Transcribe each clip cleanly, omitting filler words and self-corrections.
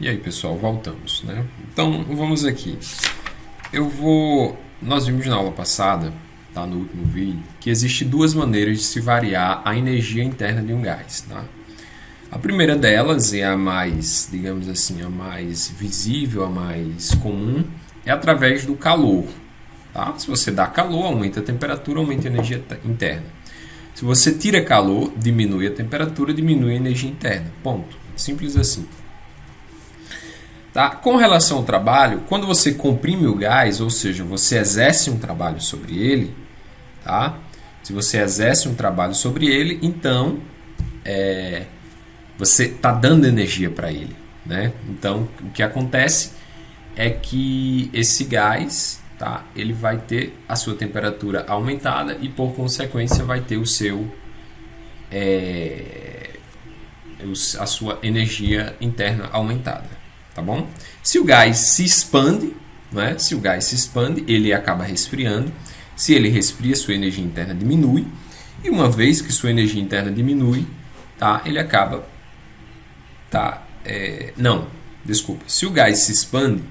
E aí, pessoal, voltamos, né? Então, vamos aqui. Nós vimos na aula passada, tá, no último vídeo, que existe duas maneiras de se variar a energia interna de um gás, tá? A primeira delas é a mais, digamos assim, a mais visível, a mais comum, é através do calor, tá? Se você dá calor, aumenta a temperatura, aumenta a energia interna. Se você tira calor, diminui a temperatura, diminui a energia interna. Ponto. Simples assim. Tá? Com relação ao trabalho, quando você comprime o gás, ou seja, você exerce um trabalho sobre ele, tá? Se você exerce um trabalho sobre ele, então você está dando energia para ele, né? Então, o que acontece é que esse gás, tá, ele vai ter a sua temperatura aumentada e, por consequência, vai ter a sua energia interna aumentada. Tá bom? Se o gás se expande, né? Se o gás se expande, ele acaba resfriando. Se ele resfria, sua energia interna diminui. E uma vez que sua energia interna diminui, tá? Ele acaba... Se o gás se expande,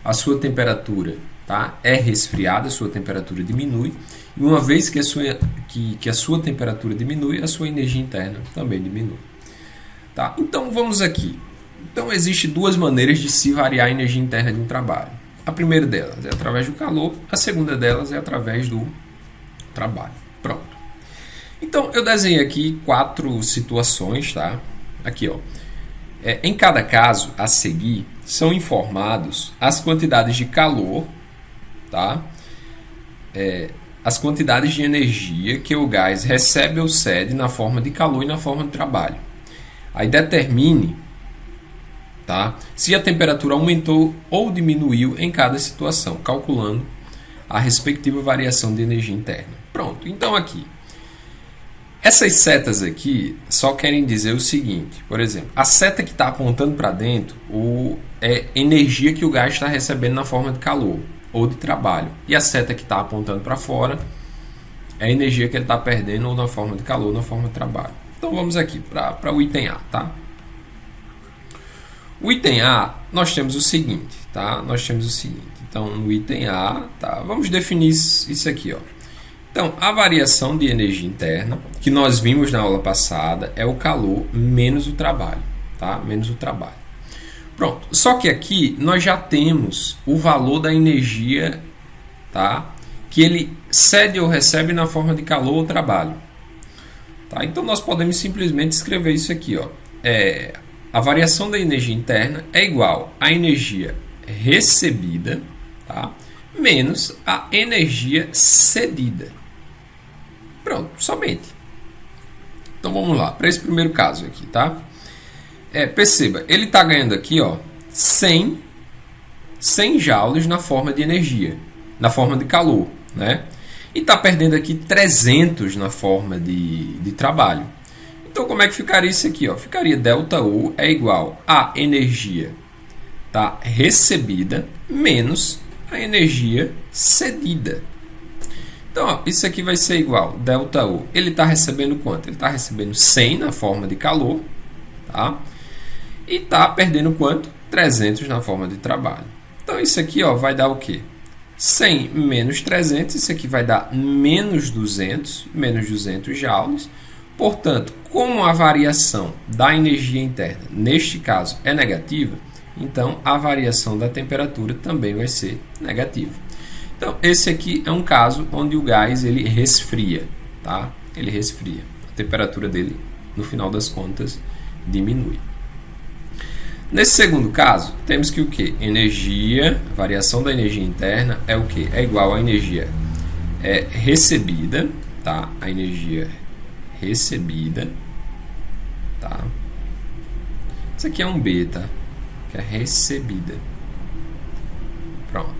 a sua temperatura, tá, é resfriada, a sua temperatura diminui. E uma vez que a sua temperatura diminui, a sua energia interna também diminui. Tá? Então, vamos aqui. Então, existem duas maneiras de se variar a energia interna de um trabalho. A primeira delas é através do calor, a segunda delas é através do trabalho. Pronto. Então, eu desenhei aqui 4 situações, tá? Aqui, ó. Em cada caso a seguir, são informados as quantidades de calor, tá? As quantidades de energia que o gás recebe ou cede na forma de calor e na forma de trabalho. Aí determine, tá, se a temperatura aumentou ou diminuiu em cada situação, calculando a respectiva variação de energia interna. Pronto, então aqui. Essas setas aqui só querem dizer o seguinte, por exemplo, a seta que está apontando para dentro é energia que o gás está recebendo na forma de calor ou de trabalho. E a seta que está apontando para fora é a energia que ele está perdendo ou na forma de calor ou na forma de trabalho. Então vamos aqui para o item A, tá? O item A, nós temos o seguinte, tá? Então, no item A, tá? Vamos definir isso aqui, ó. Então, a variação de energia interna, que nós vimos na aula passada, é o calor menos o trabalho, tá? Menos o trabalho. Pronto. Só que aqui nós já temos o valor da energia, tá, que ele cede ou recebe na forma de calor ou trabalho. Tá? Então, nós podemos simplesmente escrever isso aqui, ó. A variação da energia interna é igual à energia recebida, tá, menos a energia cedida. Pronto, somente. Então vamos lá, para esse primeiro caso aqui, tá? Perceba, ele está ganhando aqui, ó, 100 joules na forma de energia, na forma de calor, né? E está perdendo aqui 300 na forma de trabalho. Então, como é que ficaria isso aqui? Ó? Ficaria ΔU é igual a energia, tá, recebida menos a energia cedida. Então, ó, isso aqui vai ser igual ΔU. Ele está recebendo quanto? Ele está recebendo 100 na forma de calor, tá? E está perdendo quanto? 300 na forma de trabalho. Então, isso aqui, ó, vai dar o quê? 100 menos 300, isso aqui vai dar menos 200 joules. Portanto, como a variação da energia interna, neste caso, é negativa, então a variação da temperatura também vai ser negativa. Então, esse aqui é um caso onde o gás ele resfria, tá? Ele resfria. A temperatura dele, no final das contas, diminui. Nesse segundo caso, temos que o quê? Energia, a variação da energia interna é o quê? É igual à energia recebida, tá? A energia recebida, tá? Isso aqui é um B, tá? Que é recebida. Pronto.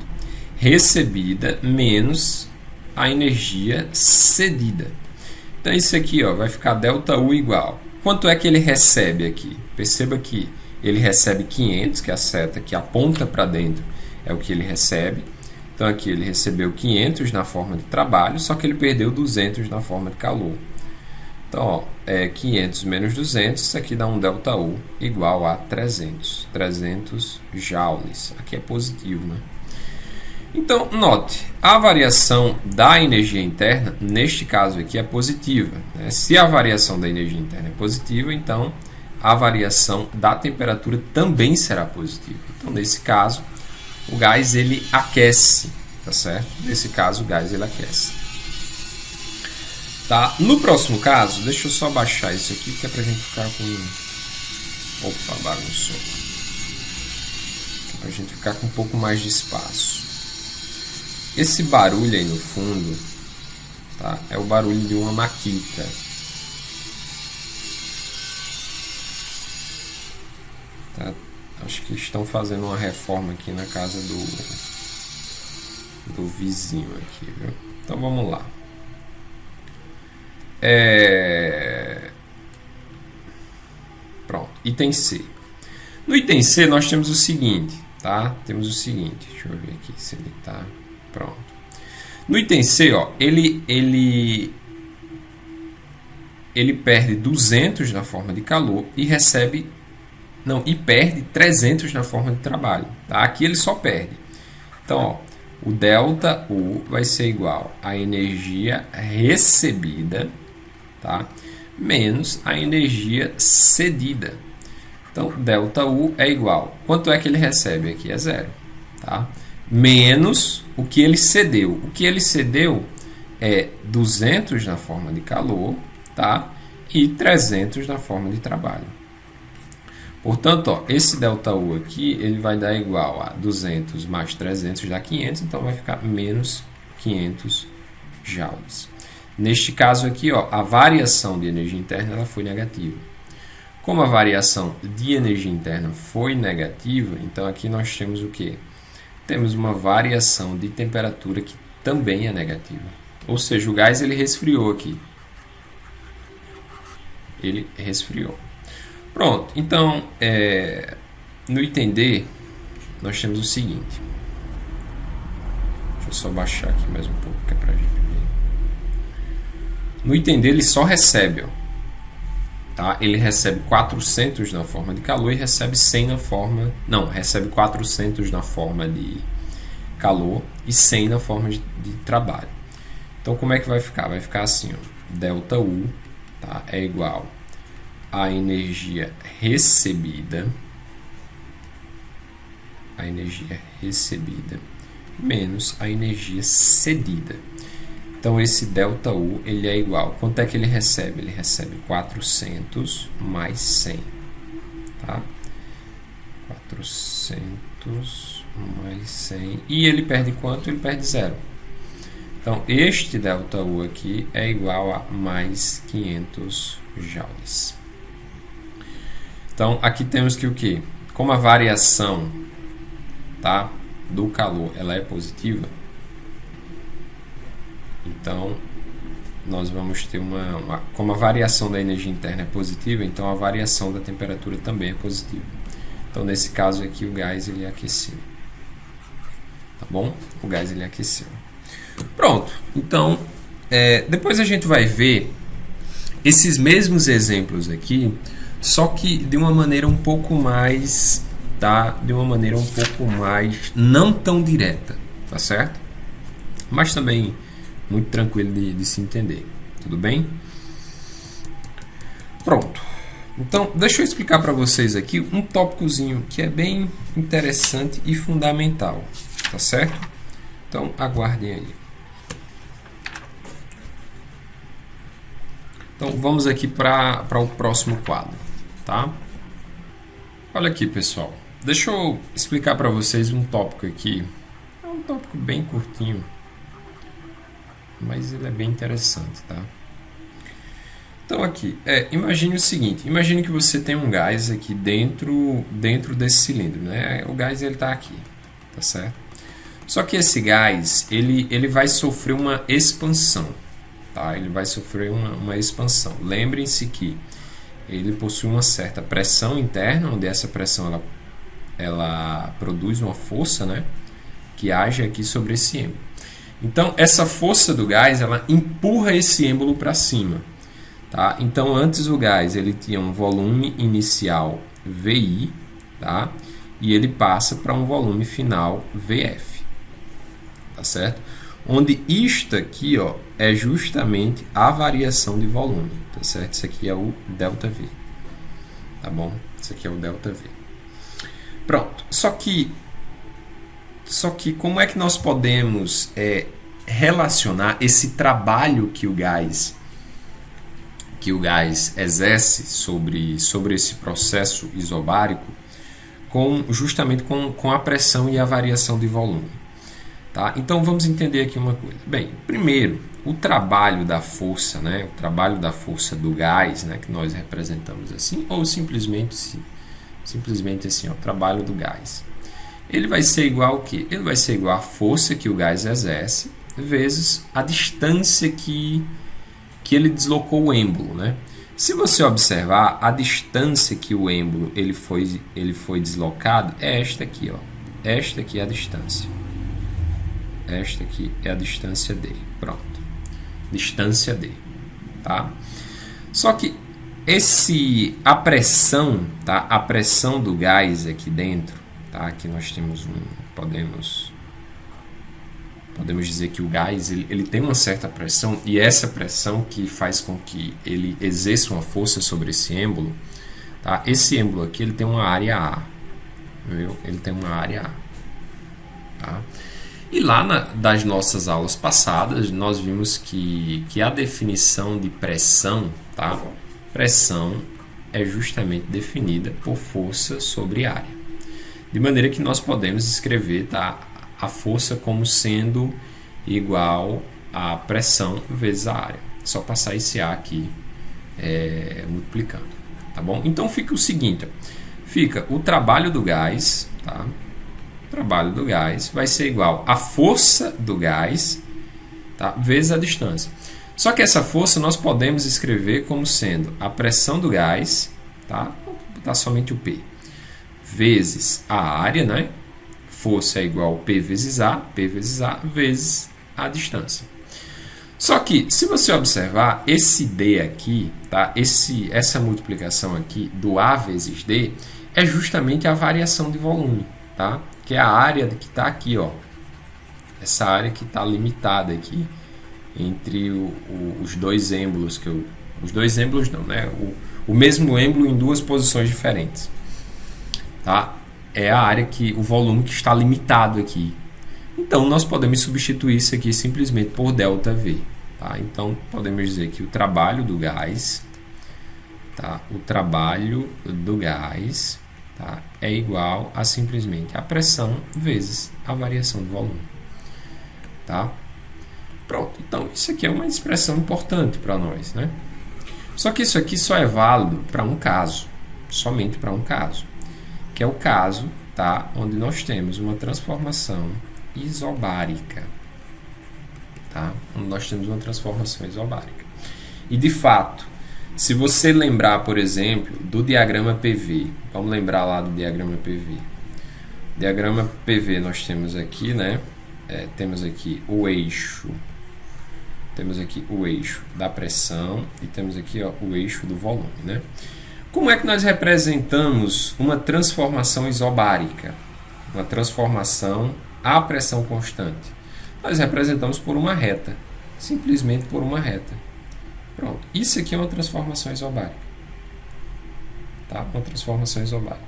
Recebida menos a energia cedida. Então, isso aqui, ó, vai ficar ΔU igual. Quanto é que ele recebe aqui? Perceba que ele recebe 500, que é a seta que aponta para dentro, é o que ele recebe. Então, aqui ele recebeu 500 na forma de trabalho, só que ele perdeu 200 na forma de calor. Então, ó, 500 menos 200, isso aqui dá um ΔU igual a 300. 300 joules. Aqui é positivo, né? Então, note, a variação da energia interna, neste caso aqui, é positiva, né? Se a variação da energia interna é positiva, então a variação da temperatura também será positiva. Então, nesse caso, o gás ele aquece, tá certo? Nesse caso, o gás ele aquece. Tá? No próximo caso, deixa eu só baixar isso aqui, que é pra gente ficar com... Opa, bagunçou. Pra gente ficar com um pouco mais de espaço. Esse barulho aí no fundo, tá? É o barulho de uma maquita. Tá? Acho que estão fazendo uma reforma aqui na casa do vizinho aqui, viu? Então vamos lá. Pronto, item C. No item C nós temos o seguinte, tá? Temos o seguinte, deixa eu ver aqui se ele tá pronto. No item C, ó, ele perde 200 na forma de calor e recebe e perde 300 na forma de trabalho, tá? Aqui ele só perde. Então, ó, o ΔU vai ser igual à energia recebida, tá? Menos a energia cedida. Então, ΔU é igual. Quanto é que ele recebe aqui? É zero, tá? Menos o que ele cedeu. O que ele cedeu é 200 na forma de calor, tá? E 300 na forma de trabalho. Portanto, ó, esse ΔU aqui ele vai dar igual a 200 mais 300 dá 500, então vai ficar menos 500 joules. Neste caso aqui, ó, a variação de energia interna ela foi negativa. Como a variação de energia interna foi negativa, então aqui nós temos o quê? Temos uma variação de temperatura que também é negativa. Ou seja, o gás ele resfriou aqui. Ele resfriou. Pronto, então, no item D, nós temos o seguinte. Deixa eu só baixar aqui mais um pouco, que é pra gente ver. No item D, ele só recebe, ó, tá? Ele recebe 400 na forma de calor e recebe 100 na forma... Não, recebe 400 na forma de calor e 100 na forma de trabalho. Então, como é que vai ficar? Vai ficar assim, ó, ΔU, tá? É igual a energia recebida, menos a energia cedida. Então, esse ΔU ele é igual. Quanto é que ele recebe? Ele recebe 400 mais 100. Tá? 400 mais 100. E ele perde quanto? Ele perde zero. Então, este ΔU aqui é igual a mais 500 joules. Então, aqui temos que o quê? Como a variação, tá, do calor ela é positiva, então nós vamos ter como a variação da energia interna é positiva, então a variação da temperatura também é positiva. Então, nesse caso aqui, o gás ele aqueceu. Tá bom? O gás ele aqueceu. Pronto. Então, depois a gente vai ver esses mesmos exemplos aqui, só que de uma maneira um pouco mais, tá? De uma maneira um pouco mais não tão direta, tá certo? Mas também muito tranquilo de se entender, tudo bem? Pronto. Então, deixa eu explicar para vocês aqui um tópicozinho que é bem interessante e fundamental, tá certo? Então, aguardem aí. Então, vamos aqui para o próximo quadro, tá? Olha aqui, pessoal. Deixa eu explicar para vocês um tópico aqui. É um tópico bem curtinho, mas ele é bem interessante, tá? Então, aqui, imagine o seguinte. Imagine que você tem um gás aqui dentro desse cilindro, né? O gás ele está aqui, tá certo? Só que esse gás, ele vai sofrer uma expansão, tá? Ele vai sofrer uma expansão. Lembrem-se que ele possui uma certa pressão interna, onde essa pressão ela produz uma força, né, que age aqui sobre esse êmbolo. Então, essa força do gás ela empurra esse êmbolo para cima, Tá? Então, antes o gás ele tinha um volume inicial VI, tá? E ele passa para um volume final VF, tá certo? Onde isto aqui, ó, é justamente a variação de volume, tá certo? Isso aqui é o ΔV, tá bom? Isso aqui é o ΔV. Pronto. Só que como é que nós podemos relacionar esse trabalho que o gás exerce sobre esse processo isobárico justamente com a pressão e a variação de volume? Tá? Então vamos entender aqui uma coisa. Bem, primeiro, o trabalho da força, né? O trabalho da força do gás, né? Que nós representamos assim, ou simplesmente assim, ó, o trabalho do gás. Ele vai ser igual ao quê? Ele vai ser igual à força que o gás exerce vezes a distância que ele deslocou o êmbolo, né? Se você observar, a distância que o êmbolo ele foi deslocado é esta aqui, ó. Esta aqui é a distância. Esta aqui é a distância D. Pronto. Distância D. Tá? Só que a pressão, tá? A pressão do gás aqui dentro, tá? Aqui nós temos podemos dizer que o gás ele tem uma certa pressão, e essa pressão que faz com que ele exerça uma força sobre esse êmbolo, tá? Esse êmbolo aqui ele tem uma área A, viu? Ele tem uma área A, tá? E lá das nossas aulas passadas nós vimos que a definição de pressão, tá? Pressão é justamente definida por força sobre área, de maneira que nós podemos escrever, tá, a força como sendo igual a pressão vezes a área. Só passar esse A aqui multiplicando, tá bom? Então fica o seguinte, fica o trabalho do gás, tá? O trabalho do gás vai ser igual a força do gás, tá, vezes a distância. Só que essa força nós podemos escrever como sendo a pressão do gás, tá? Vou botar somente o P, vezes a área, né? Força é igual a P vezes A vezes a distância. Só que, se você observar, esse D aqui, tá? Essa multiplicação aqui do A vezes D é justamente a variação de volume, tá? Que é a área que está aqui, ó. Essa área que está limitada aqui entre os dois êmbolos os dois êmbolos não, né? O mesmo êmbolo em duas posições diferentes, tá? É a área o volume que está limitado aqui. Então nós podemos substituir isso aqui simplesmente por ΔV, tá? Então podemos dizer que o trabalho do gás, tá? O trabalho do gás, tá, é igual a simplesmente a pressão vezes a variação do volume, tá? Pronto, então isso aqui é uma expressão importante para nós, né? Só que isso aqui só é válido para um caso, somente para um caso, que é o caso, tá, onde nós temos uma transformação isobárica, tá? Onde nós temos uma transformação isobárica. E de fato, se você lembrar, por exemplo, do diagrama PV, vamos lembrar lá do diagrama PV. Diagrama PV nós temos aqui, né? Temos aqui o eixo da pressão e temos aqui, ó, o eixo do volume, né? Como é que nós representamos uma transformação isobárica? Uma transformação a pressão constante? Nós representamos por uma reta, simplesmente por uma reta. Pronto, isso aqui é uma transformação isobárica, tá? Uma transformação isobárica.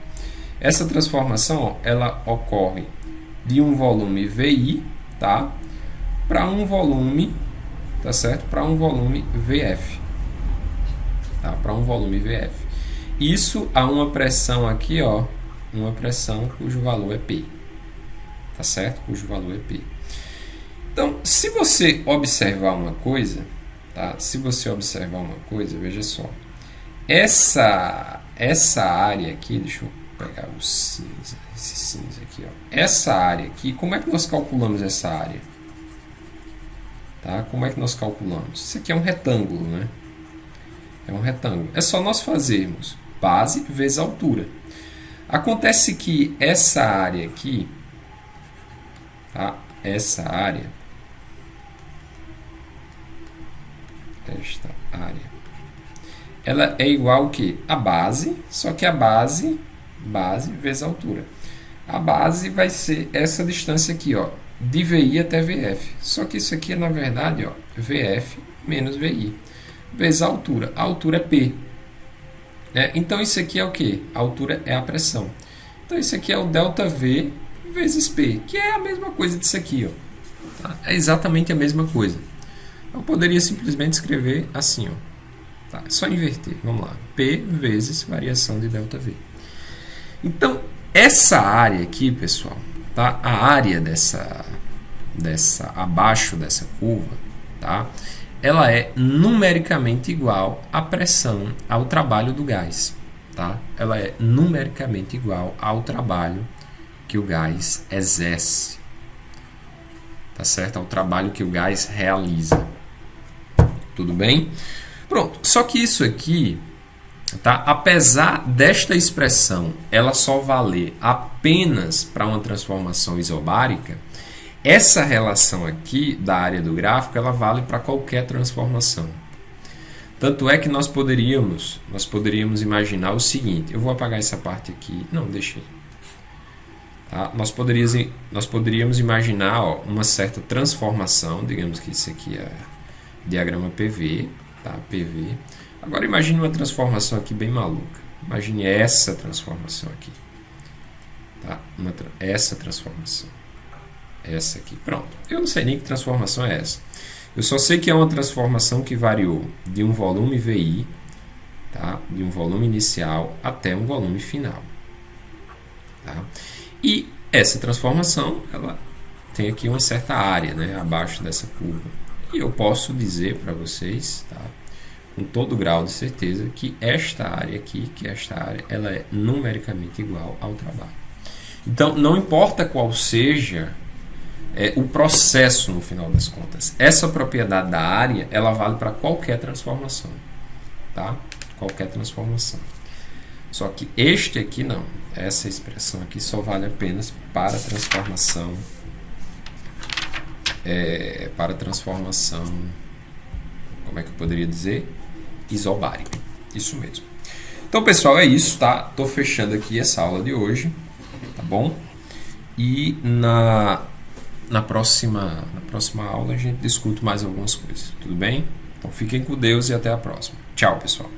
Essa transformação, ela ocorre de um volume VI, tá, para um volume, tá certo? Para um volume VF, tá? Para um volume VF. Isso a uma pressão aqui, ó, uma pressão cujo valor é P, tá certo? Cujo valor é P. Então, se você observar uma coisa, tá? Se você observar uma coisa, veja só. Essa área aqui, deixa eu pegar o cinza, esse cinza aqui, ó. Essa área aqui, como é que nós calculamos essa área? Tá? Como é que nós calculamos? Isso aqui é um retângulo, né? É um retângulo. É só nós fazermos base vezes altura. Acontece que essa área aqui, tá? Essa área, esta área, ela é igual ao quê? A base, só que a base vezes a altura. A base vai ser essa distância aqui, ó, de VI até VF. Só que isso aqui é, na verdade, ó, VF menos VI, vezes a altura. A altura é P. Então, isso aqui é o quê? A altura é a pressão. Então, isso aqui é o ΔV vezes P, que é a mesma coisa disso aqui, ó. Tá? É exatamente a mesma coisa. Eu poderia simplesmente escrever assim, ó. Tá? É só inverter. Vamos lá. P vezes variação de ΔV. Então, essa área aqui, pessoal, tá? A área abaixo dessa curva, tá? Ela é numericamente igual à pressão, ao trabalho do gás, tá? Ela é numericamente igual ao trabalho que o gás exerce, tá certo? Ao trabalho que o gás realiza. Tudo bem? Pronto. Só que isso aqui, tá? Apesar desta expressão ela só valer apenas para uma transformação isobárica, essa relação aqui da área do gráfico ela vale para qualquer transformação. Tanto é que nós poderíamos imaginar o seguinte. Eu vou apagar essa parte aqui. Não, deixei. Tá? Nós poderíamos imaginar, ó, uma certa transformação. Digamos que isso aqui é diagrama PV. Tá? PV. Agora imagine uma transformação aqui bem maluca. Imagine essa transformação aqui. Tá? Essa transformação. Essa aqui. Pronto. Eu não sei nem que transformação é essa. Eu só sei que é uma transformação que variou de um volume VI, tá? De um volume inicial até um volume final. Tá? E essa transformação ela tem aqui uma certa área, né, abaixo dessa curva. E eu posso dizer para vocês, tá, com todo grau de certeza, que esta área aqui, ela é numericamente igual ao trabalho. Então, não importa qual seja o processo no final das contas. Essa propriedade da área, ela vale para qualquer transformação. Tá? Qualquer transformação. Só que este aqui não. Essa expressão aqui só vale apenas para transformação. Como é que eu poderia dizer? Isobárica. Isso mesmo. Então, pessoal, é isso, tá? Tô fechando aqui essa aula de hoje, tá bom? E na próxima aula a gente discute mais algumas coisas, tudo bem? Então fiquem com Deus e até a próxima. Tchau, pessoal.